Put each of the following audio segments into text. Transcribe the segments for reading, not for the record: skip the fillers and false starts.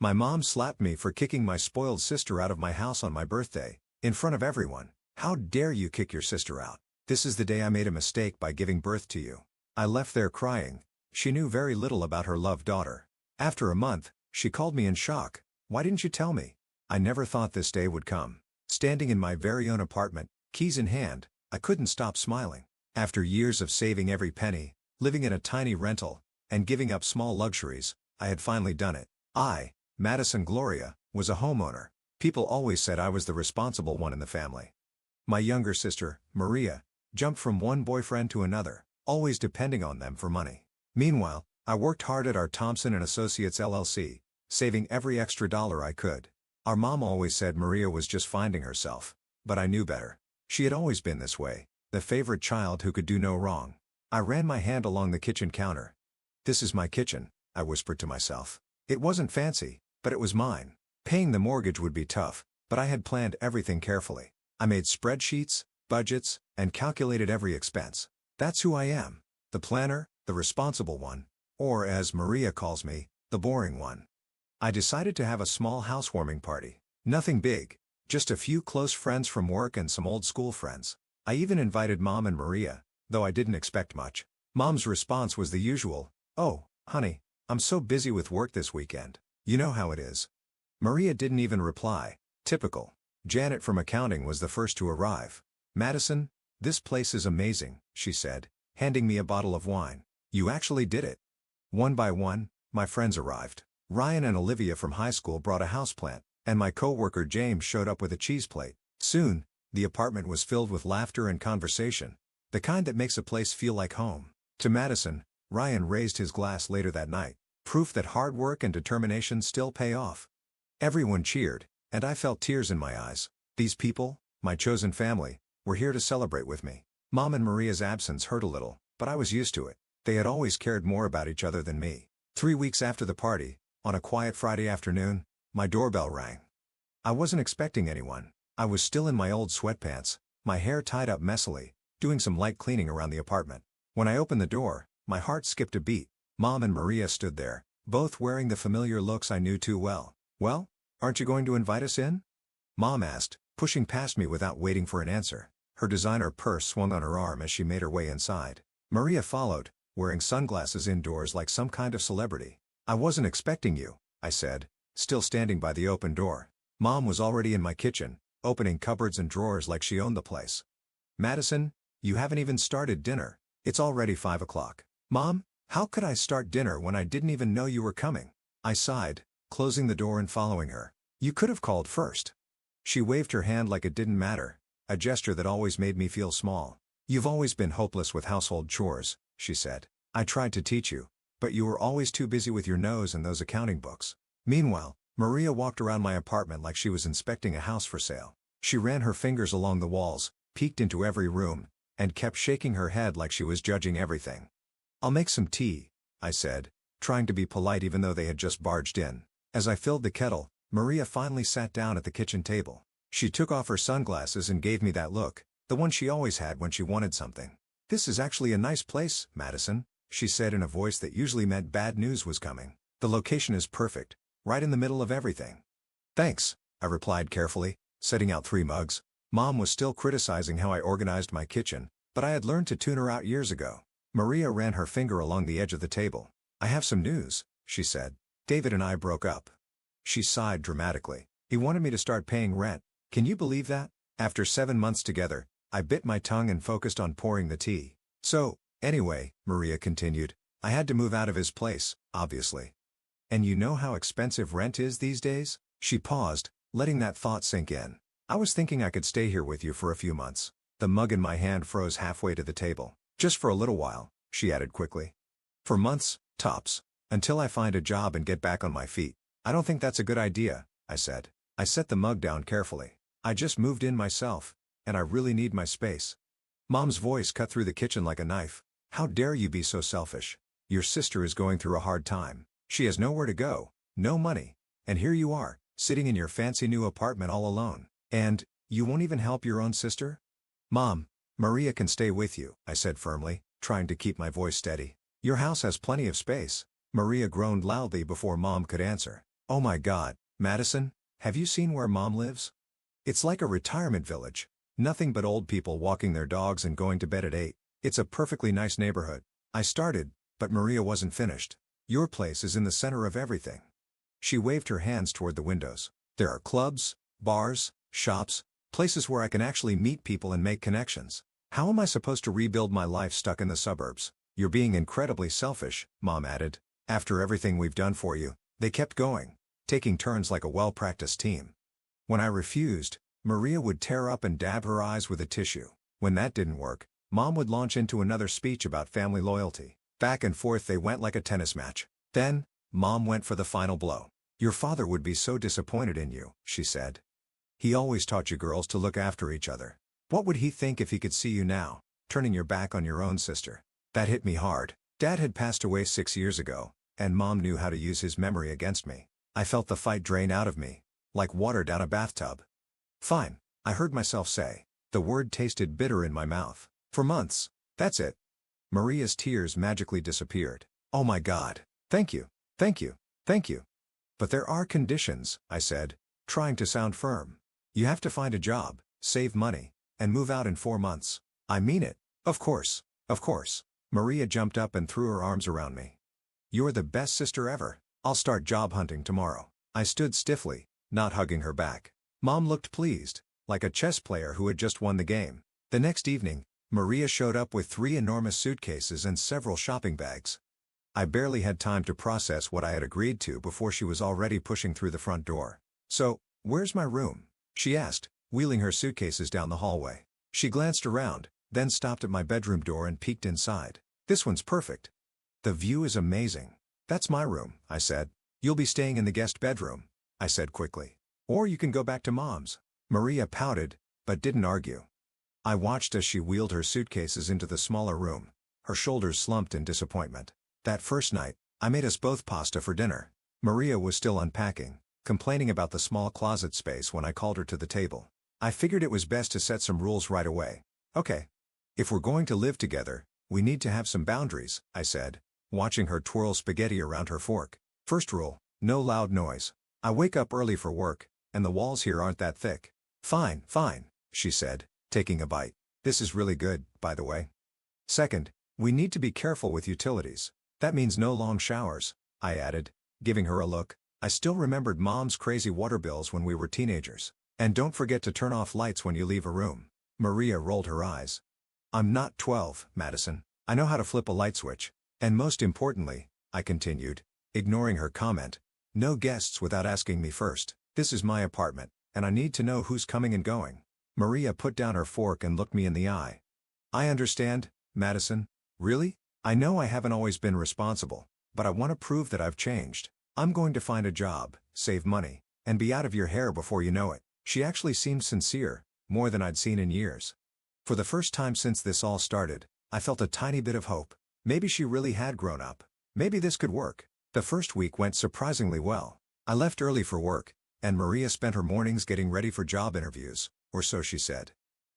My mom slapped me for kicking my spoiled sister out of my house on my birthday, in front of everyone. How dare you kick your sister out? This is the day I made a mistake by giving birth to you. I left there crying. She knew very little about her loved daughter. After a month, she called me in shock. Why didn't you tell me? I never thought this day would come. Standing in my very own apartment, keys in hand, I couldn't stop smiling. After years of saving every penny, living in a tiny rental, and giving up small luxuries, I had finally done it. I, Madison Gloria, was a homeowner. People always said I was the responsible one in the family. My younger sister, Maria, jumped from one boyfriend to another, always depending on them for money. Meanwhile, I worked hard at our Thompson & Associates LLC, saving every extra dollar I could. Our mom always said Maria was just finding herself, but I knew better. She had always been this way, the favorite child who could do no wrong. I ran my hand along the kitchen counter. This is my kitchen, I whispered to myself. It wasn't fancy, but it was mine. Paying the mortgage would be tough, but I had planned everything carefully. I made spreadsheets, budgets, and calculated every expense. That's who I am. The planner, the responsible one, or as Maria calls me, the boring one. I decided to have a small housewarming party. Nothing big, just a few close friends from work and some old school friends. I even invited Mom and Maria, though I didn't expect much. Mom's response was the usual, "Oh, honey, I'm so busy with work this weekend. You know how it is." Maria didn't even reply. Typical. Janet from accounting was the first to arrive. "Madison, this place is amazing," she said, handing me a bottle of wine. "You actually did it." One by one, my friends arrived. Ryan and Olivia from high school brought a houseplant, and my coworker James showed up with a cheese plate. Soon, the apartment was filled with laughter and conversation, the kind that makes a place feel like home. To Madison, Ryan raised his glass later that night, proof that hard work and determination still pay off. Everyone cheered, and I felt tears in my eyes. These people, my chosen family, were here to celebrate with me. Mom and Maria's absence hurt a little, but I was used to it. They had always cared more about each other than me. 3 weeks after the party, on a quiet Friday afternoon, my doorbell rang. I wasn't expecting anyone. I was still in my old sweatpants, my hair tied up messily, doing some light cleaning around the apartment. When I opened the door, my heart skipped a beat. Mom and Maria stood there, both wearing the familiar looks I knew too well. "Well, aren't you going to invite us in?" Mom asked, pushing past me without waiting for an answer. Her designer purse swung on her arm as she made her way inside. Maria followed, wearing sunglasses indoors like some kind of celebrity. "I wasn't expecting you," I said, still standing by the open door. Mom was already in my kitchen, opening cupboards and drawers like she owned the place. "Madison, you haven't even started dinner. It's already 5 o'clock. "Mom, how could I start dinner when I didn't even know you were coming?" I sighed, closing the door and following her. "You could have called first." She waved her hand like it didn't matter, a gesture that always made me feel small. "You've always been hopeless with household chores," she said. "I tried to teach you, but you were always too busy with your nose and those accounting books." Meanwhile, Maria walked around my apartment like she was inspecting a house for sale. She ran her fingers along the walls, peeked into every room, and kept shaking her head like she was judging everything. "I'll make some tea," I said, trying to be polite even though they had just barged in. As I filled the kettle, Maria finally sat down at the kitchen table. She took off her sunglasses and gave me that look, the one she always had when she wanted something. "This is actually a nice place, Madison," she said in a voice that usually meant bad news was coming. "The location is perfect, right in the middle of everything." "Thanks," I replied carefully, setting out 3 mugs. Mom was still criticizing how I organized my kitchen, but I had learned to tune her out years ago. Maria ran her finger along the edge of the table. "I have some news," she said. "David and I broke up." She sighed dramatically. "He wanted me to start paying rent. Can you believe that?" After 7 months together, I bit my tongue and focused on pouring the tea. "So, anyway," Maria continued, "I had to move out of his place, obviously. And you know how expensive rent is these days?" She paused, letting that thought sink in. "I was thinking I could stay here with you for a few months." The mug in my hand froze halfway to the table. "Just for a little while," she added quickly. "For months, tops. Until I find a job and get back on my feet." "I don't think that's a good idea," I said. I set the mug down carefully. "I just moved in myself, and I really need my space." Mom's voice cut through the kitchen like a knife. "How dare you be so selfish? Your sister is going through a hard time. She has nowhere to go, no money, and here you are, sitting in your fancy new apartment all alone. And, you won't even help your own sister?" "Mom, Maria can stay with you," I said firmly, trying to keep my voice steady. "Your house has plenty of space." Maria groaned loudly before Mom could answer. Oh my God, Madison, have you seen where Mom lives? It's like a retirement village. Nothing but old people walking their dogs and going to bed at 8. It's a perfectly nice neighborhood. I started, but Maria wasn't finished. Your place is in the center of everything. She waved her hands toward the windows. There are clubs, bars, shops, places where I can actually meet people and make connections. How am I supposed to rebuild my life stuck in the suburbs? You're being incredibly selfish, Mom added. After everything we've done for you. They kept going, taking turns like a well-practiced team. When I refused, Maria would tear up and dab her eyes with a tissue. When that didn't work, Mom would launch into another speech about family loyalty. Back and forth they went like a tennis match. Then, Mom went for the final blow. Your father would be so disappointed in you, she said. He always taught you girls to look after each other. What would he think if he could see you now, turning your back on your own sister? That hit me hard. Dad had passed away 6 years ago, and Mom knew how to use his memory against me. I felt the fight drain out of me, like water down a bathtub. Fine, I heard myself say. The word tasted bitter in my mouth. For months. That's it. Maria's tears magically disappeared. Oh my God. Thank you. Thank you. Thank you. But there are conditions, I said, trying to sound firm. You have to find a job, save money, and move out in 4 months. I mean it. Of course. Of course. Maria jumped up and threw her arms around me. You're the best sister ever. I'll start job hunting tomorrow. I stood stiffly, not hugging her back. Mom looked pleased, like a chess player who had just won the game. The next evening, Maria showed up with 3 enormous suitcases and several shopping bags. I barely had time to process what I had agreed to before she was already pushing through the front door. So, where's my room? She asked, wheeling her suitcases down the hallway. She glanced around, then stopped at my bedroom door and peeked inside. This one's perfect. The view is amazing. That's my room, I said. You'll be staying in the guest bedroom, I said quickly. Or you can go back to Mom's. Maria pouted, but didn't argue. I watched as she wheeled her suitcases into the smaller room, her shoulders slumped in disappointment. That first night, I made us both pasta for dinner. Maria was still unpacking, complaining about the small closet space when I called her to the table. I figured it was best to set some rules right away. Okay. If we're going to live together, we need to have some boundaries, I said, watching her twirl spaghetti around her fork. First rule, no loud noise. I wake up early for work, and the walls here aren't that thick. Fine, fine, she said, taking a bite. This is really good, by the way. Second, we need to be careful with utilities. That means no long showers, I added, giving her a look. I still remembered Mom's crazy water bills when we were teenagers. And don't forget to turn off lights when you leave a room. Maria rolled her eyes. I'm not 12, Madison. I know how to flip a light switch. And most importantly, I continued, ignoring her comment, no guests without asking me first. This is my apartment, and I need to know who's coming and going. Maria put down her fork and looked me in the eye. I understand, Madison. Really? I know I haven't always been responsible, but I want to prove that I've changed. I'm going to find a job, save money, and be out of your hair before you know it. She actually seemed sincere, more than I'd seen in years. For the first time since this all started, I felt a tiny bit of hope. Maybe she really had grown up. Maybe this could work. The first week went surprisingly well. I left early for work, and Maria spent her mornings getting ready for job interviews, or so she said.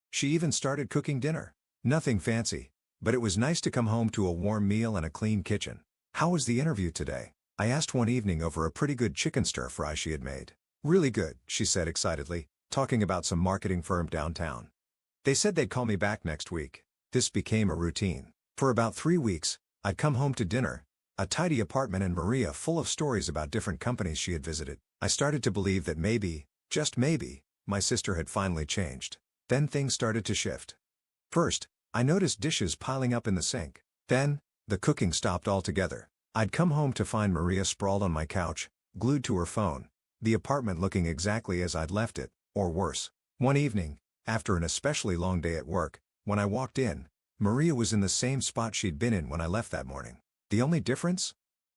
She even started cooking dinner. Nothing fancy, but it was nice to come home to a warm meal and a clean kitchen. How was the interview today? I asked one evening over a pretty good chicken stir-fry she had made. Really good, she said excitedly, talking about some marketing firm downtown. They said they'd call me back next week. This became a routine. For about 3 weeks, I'd come home to dinner, a tidy apartment and Maria full of stories about different companies she had visited. I started to believe that maybe, just maybe, my sister had finally changed. Then things started to shift. First, I noticed dishes piling up in the sink. Then, the cooking stopped altogether. I'd come home to find Maria sprawled on my couch, glued to her phone, the apartment looking exactly as I'd left it, or worse. One evening, after an especially long day at work, when I walked in, Maria was in the same spot she'd been in when I left that morning. The only difference?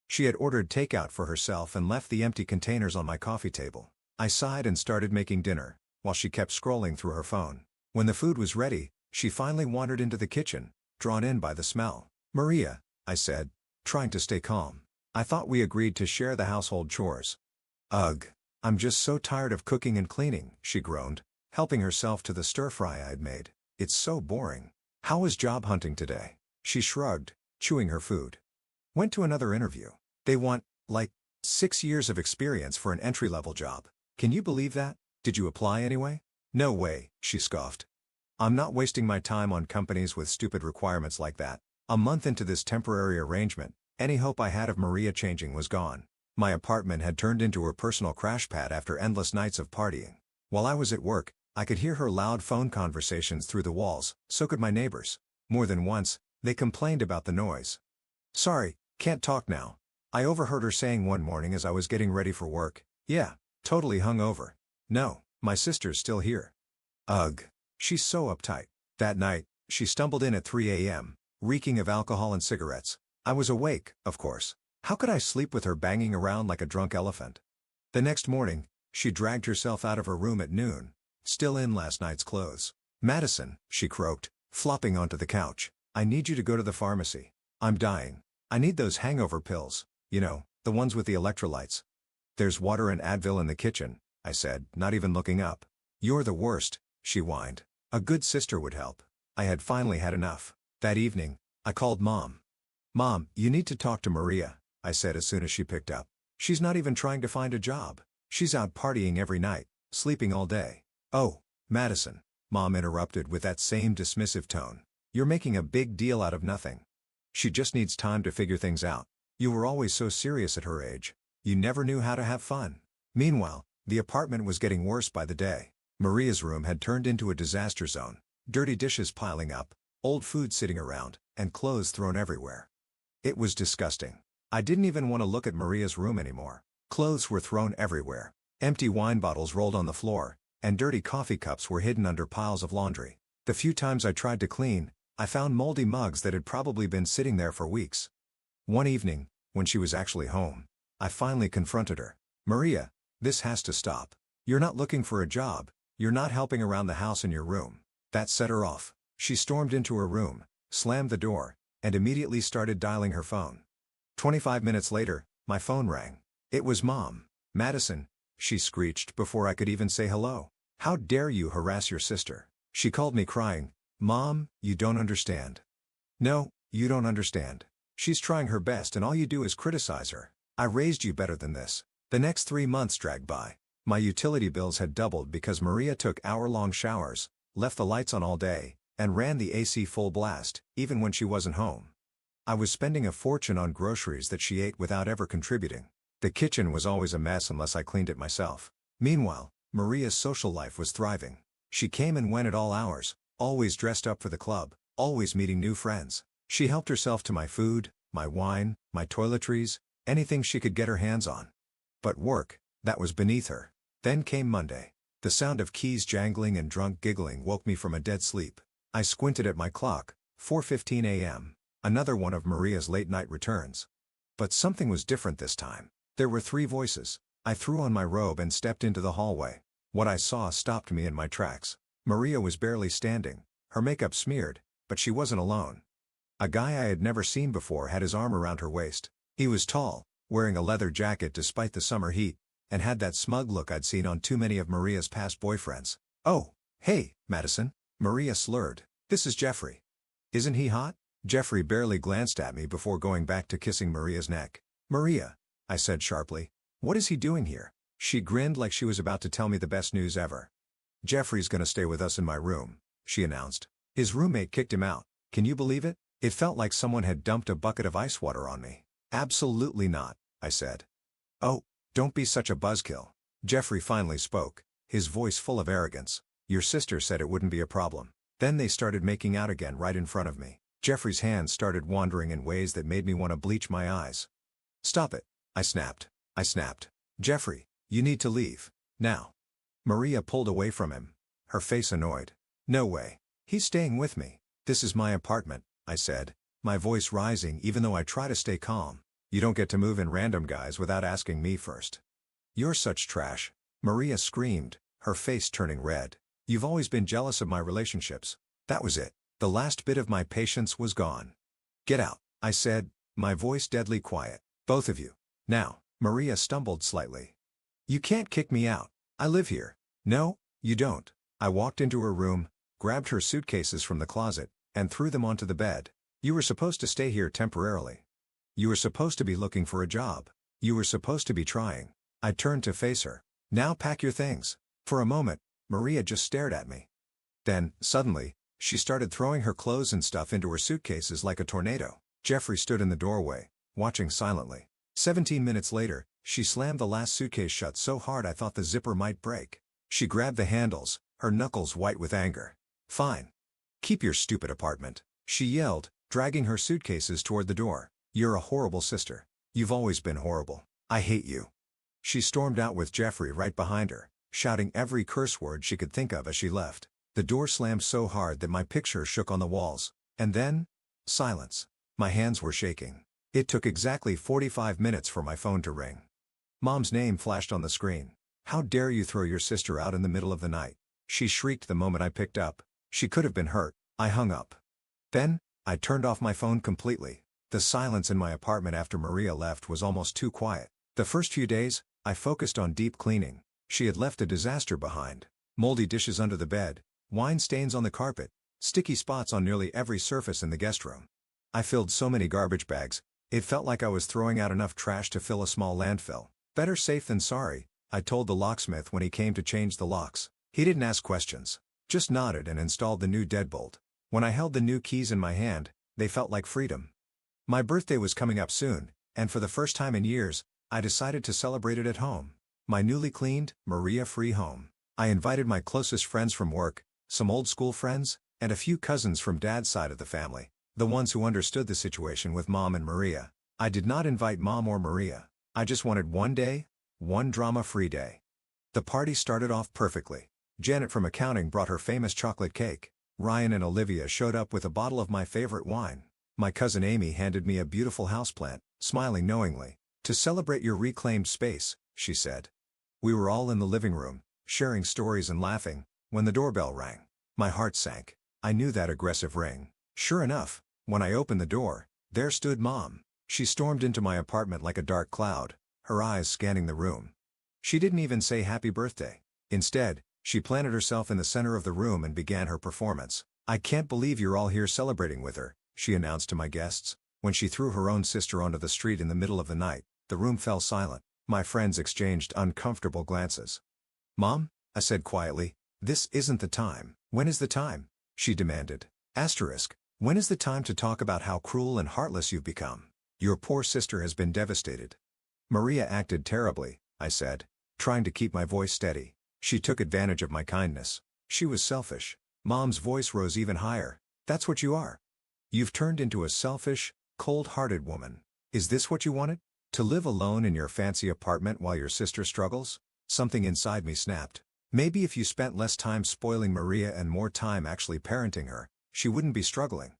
She had ordered takeout for herself and left the empty containers on my coffee table. I sighed and started making dinner, while she kept scrolling through her phone. When the food was ready, she finally wandered into the kitchen, drawn in by the smell. Maria, I said, trying to stay calm. I thought we agreed to share the household chores. Ugh. I'm just so tired of cooking and cleaning, she groaned, helping herself to the stir-fry I'd made. It's so boring. How was job hunting today? She shrugged, chewing her food. Went to another interview. They want, like, 6 years of experience for an entry-level job. Can you believe that? Did you apply anyway? No way, she scoffed. I'm not wasting my time on companies with stupid requirements like that. A month into this temporary arrangement, any hope I had of Maria changing was gone. My apartment had turned into her personal crash pad after endless nights of partying. While I was at work, I could hear her loud phone conversations through the walls, so could my neighbors. More than once, they complained about the noise. Sorry, can't talk now. I overheard her saying one morning as I was getting ready for work. Yeah, totally hungover. No, my sister's still here. Ugh. She's so uptight. That night, she stumbled in at 3 a.m., reeking of alcohol and cigarettes. I was awake, of course. How could I sleep with her banging around like a drunk elephant? The next morning, she dragged herself out of her room at noon, still in last night's clothes. Madison, she croaked, flopping onto the couch. I need you to go to the pharmacy. I'm dying. I need those hangover pills, you know, the ones with the electrolytes. There's water and Advil in the kitchen, I said, not even looking up. You're the worst, she whined. A good sister would help. I had finally had enough. That evening, I called Mom. Mom, you need to talk to Maria, I said as soon as she picked up. She's not even trying to find a job. She's out partying every night, sleeping all day. Oh, Madison, Mom interrupted with that same dismissive tone. You're making a big deal out of nothing. She just needs time to figure things out. You were always so serious at her age. You never knew how to have fun. Meanwhile, the apartment was getting worse by the day. Maria's room had turned into a disaster zone. Dirty dishes piling up, old food sitting around, and clothes thrown everywhere. It was disgusting. I didn't even want to look at Maria's room anymore. Clothes were thrown everywhere. Empty wine bottles rolled on the floor, and dirty coffee cups were hidden under piles of laundry. The few times I tried to clean, I found moldy mugs that had probably been sitting there for weeks. One evening, when she was actually home, I finally confronted her. Maria, this has to stop. You're not looking for a job. You're not helping around the house in your room. That set her off. She stormed into her room, slammed the door, and immediately started dialing her phone. 25 minutes later, my phone rang. It was Mom. Madison, she screeched before I could even say hello. How dare you harass your sister? She called me crying. Mom, you don't understand. No, you don't understand. She's trying her best and all you do is criticize her. I raised you better than this. The next 3 months dragged by. My utility bills had doubled because Maria took hour-long showers, left the lights on all day, and ran the AC full blast, even when she wasn't home. I was spending a fortune on groceries that she ate without ever contributing. The kitchen was always a mess unless I cleaned it myself. Meanwhile, Maria's social life was thriving. She came and went at all hours, always dressed up for the club, always meeting new friends. She helped herself to my food, my wine, my toiletries, anything she could get her hands on. But work, that was beneath her. Then came Monday. The sound of keys jangling and drunk giggling woke me from a dead sleep. I squinted at my clock, 4:15 a.m. Another one of Maria's late-night returns. But something was different this time. There were 3 voices. I threw on my robe and stepped into the hallway. What I saw stopped me in my tracks. Maria was barely standing, her makeup smeared, but she wasn't alone. A guy I had never seen before had his arm around her waist. He was tall, wearing a leather jacket despite the summer heat, and had that smug look I'd seen on too many of Maria's past boyfriends. Oh, hey, Madison, Maria slurred. This is Jeffrey. Isn't he hot? Jeffrey barely glanced at me before going back to kissing Maria's neck. Maria, I said sharply. What is he doing here? She grinned like she was about to tell me the best news ever. Jeffrey's gonna stay with us in my room, she announced. His roommate kicked him out. Can you believe it? It felt like someone had dumped a bucket of ice water on me. Absolutely not, I said. Oh, don't be such a buzzkill. Jeffrey finally spoke, his voice full of arrogance. Your sister said it wouldn't be a problem. Then they started making out again right in front of me. Jeffrey's hands started wandering in ways that made me want to bleach my eyes. Stop it, I snapped. Jeffrey, you need to leave. Now. Maria pulled away from him, her face annoyed. No way. He's staying with me. This is my apartment, I said, my voice rising even though I try to stay calm. You don't get to move in random guys without asking me first. You're such trash. Maria screamed, her face turning red. You've always been jealous of my relationships. That was it. The last bit of my patience was gone. Get out, I said, my voice deadly quiet. Both of you. Now. Maria stumbled slightly. You can't kick me out. I live here. No, you don't. I walked into her room, grabbed her suitcases from the closet, and threw them onto the bed. You were supposed to stay here temporarily. You were supposed to be looking for a job. You were supposed to be trying. I turned to face her. Now pack your things. For a moment, Maria just stared at me. Then, suddenly, she started throwing her clothes and stuff into her suitcases like a tornado. Jeffrey stood in the doorway, watching silently. 17 minutes later, she slammed the last suitcase shut so hard I thought the zipper might break. She grabbed the handles, her knuckles white with anger. Fine. Keep your stupid apartment, she yelled, dragging her suitcases toward the door. You're a horrible sister. You've always been horrible. I hate you. She stormed out with Jeffrey right behind her, shouting every curse word she could think of as she left. The door slammed so hard that my picture shook on the walls. And then, silence. My hands were shaking. It took exactly 45 minutes for my phone to ring. Mom's name flashed on the screen. How dare you throw your sister out in the middle of the night? She shrieked the moment I picked up. She could have been hurt. I hung up. Then, I turned off my phone completely. The silence in my apartment after Maria left was almost too quiet. The first few days, I focused on deep cleaning. She had left a disaster behind. Moldy dishes under the bed, wine stains on the carpet, sticky spots on nearly every surface in the guest room. I filled so many garbage bags, it felt like I was throwing out enough trash to fill a small landfill. Better safe than sorry, I told the locksmith when he came to change the locks. He didn't ask questions, just nodded and installed the new deadbolt. When I held the new keys in my hand, they felt like freedom. My birthday was coming up soon, and for the first time in years, I decided to celebrate it at home. My newly cleaned, Maria-free home. I invited my closest friends from work, some old school friends, and a few cousins from Dad's side of the family, the ones who understood the situation with Mom and Maria. I did not invite Mom or Maria. I just wanted one day, one drama-free day. The party started off perfectly. Janet from accounting brought her famous chocolate cake. Ryan and Olivia showed up with a bottle of my favorite wine. My cousin Amy handed me a beautiful houseplant, smiling knowingly. To celebrate your reclaimed space, she said. We were all in the living room, sharing stories and laughing, when the doorbell rang. My heart sank. I knew that aggressive ring. Sure enough, when I opened the door, there stood Mom. She stormed into my apartment like a dark cloud, her eyes scanning the room. She didn't even say happy birthday. Instead, she planted herself in the center of the room and began her performance. I can't believe you're all here celebrating with her, she announced to my guests. When she threw her own sister onto the street in the middle of the night, the room fell silent. My friends exchanged uncomfortable glances. Mom, I said quietly, this isn't the time. When is the time? She demanded. Asterisk. When is the time to talk about how cruel and heartless you've become? Your poor sister has been devastated. Maria acted terribly, I said, trying to keep my voice steady. She took advantage of my kindness. She was selfish. Mom's voice rose even higher. That's what you are. You've turned into a selfish, cold-hearted woman. Is this what you wanted? To live alone in your fancy apartment while your sister struggles? Something inside me snapped. Maybe if you spent less time spoiling Maria and more time actually parenting her, she wouldn't be struggling.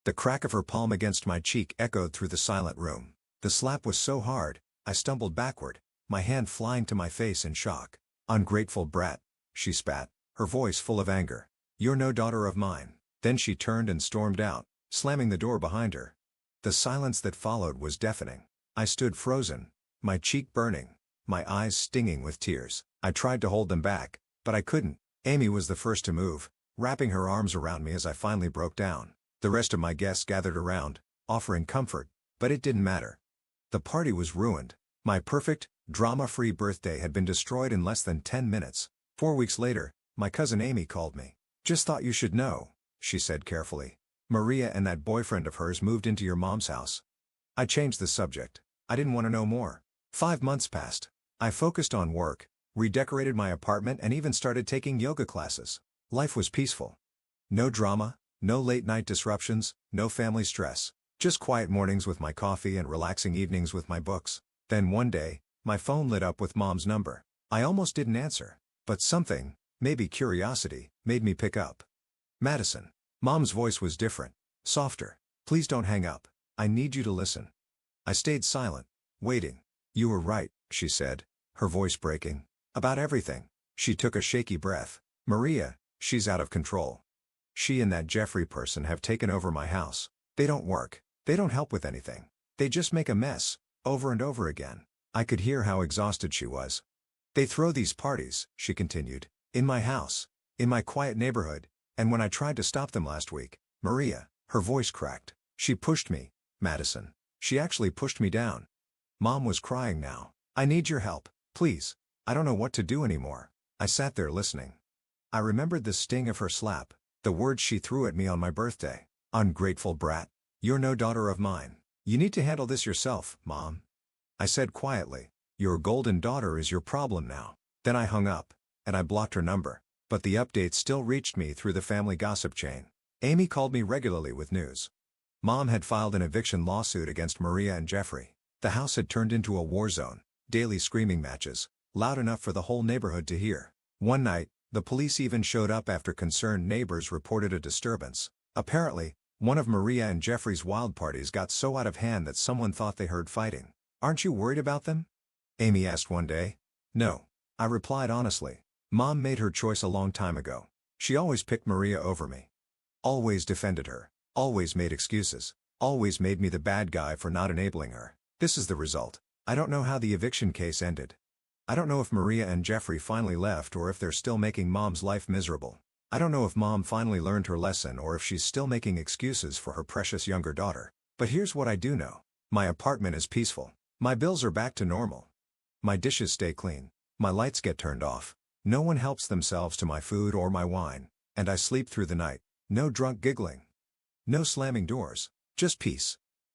The crack of her palm against my cheek echoed through the silent room. The slap was so hard, I stumbled backward, my hand flying to my face in shock. Ungrateful brat, she spat, her voice full of anger. You're no daughter of mine. Then she turned and stormed out, slamming the door behind her. The silence that followed was deafening. I stood frozen, my cheek burning, my eyes stinging with tears. I tried to hold them back, but I couldn't. Amy was the first to move, wrapping her arms around me as I finally broke down. The rest of my guests gathered around, offering comfort, but it didn't matter. The party was ruined. My perfect, drama-free birthday had been destroyed in less than 10 minutes. 4 weeks later, my cousin Amy called me. Just thought you should know, she said carefully. Maria and that boyfriend of hers moved into your mom's house. I changed the subject. I didn't want to know more. 5 months passed. I focused on work, redecorated my apartment and even started taking yoga classes. Life was peaceful. No drama, no late-night disruptions, no family stress. Just quiet mornings with my coffee and relaxing evenings with my books. Then one day, my phone lit up with Mom's number. I almost didn't answer, but something, maybe curiosity, made me pick up. Madison. Mom's voice was different, softer. Please don't hang up. I need you to listen. I stayed silent, waiting. You were right, she said, her voice breaking. About everything. She took a shaky breath. Maria, she's out of control. She and that Jeffrey person have taken over my house. They don't work. They don't help with anything. They just make a mess, over and over again. I could hear how exhausted she was. They throw these parties, she continued, in my house, in my quiet neighborhood, and when I tried to stop them last week, Maria, her voice cracked. She pushed me, Madison. She actually pushed me down. Mom was crying now. I need your help, please. I don't know what to do anymore. I sat there listening. I remembered the sting of her slap, the words she threw at me on my birthday. Ungrateful brat. You're no daughter of mine. You need to handle this yourself, Mom. I said quietly. Your golden daughter is your problem now. Then I hung up, and I blocked her number. But the updates still reached me through the family gossip chain. Amy called me regularly with news. Mom had filed an eviction lawsuit against Maria and Jeffrey. The house had turned into a war zone, daily screaming matches, loud enough for the whole neighborhood to hear. One night, the police even showed up after concerned neighbors reported a disturbance. Apparently, one of Maria and Jeffrey's wild parties got so out of hand that someone thought they heard fighting. Aren't you worried about them? Amy asked one day. No. I replied honestly. Mom made her choice a long time ago. She always picked Maria over me. Always defended her. Always made excuses. Always made me the bad guy for not enabling her. This is the result. I don't know how the eviction case ended. I don't know if Maria and Jeffrey finally left or if they're still making Mom's life miserable. I don't know if Mom finally learned her lesson or if she's still making excuses for her precious younger daughter. But here's what I do know. My apartment is peaceful. My bills are back to normal. My dishes stay clean. My lights get turned off. No one helps themselves to my food or my wine. And I sleep through the night. No drunk giggling. No slamming doors. Just peace.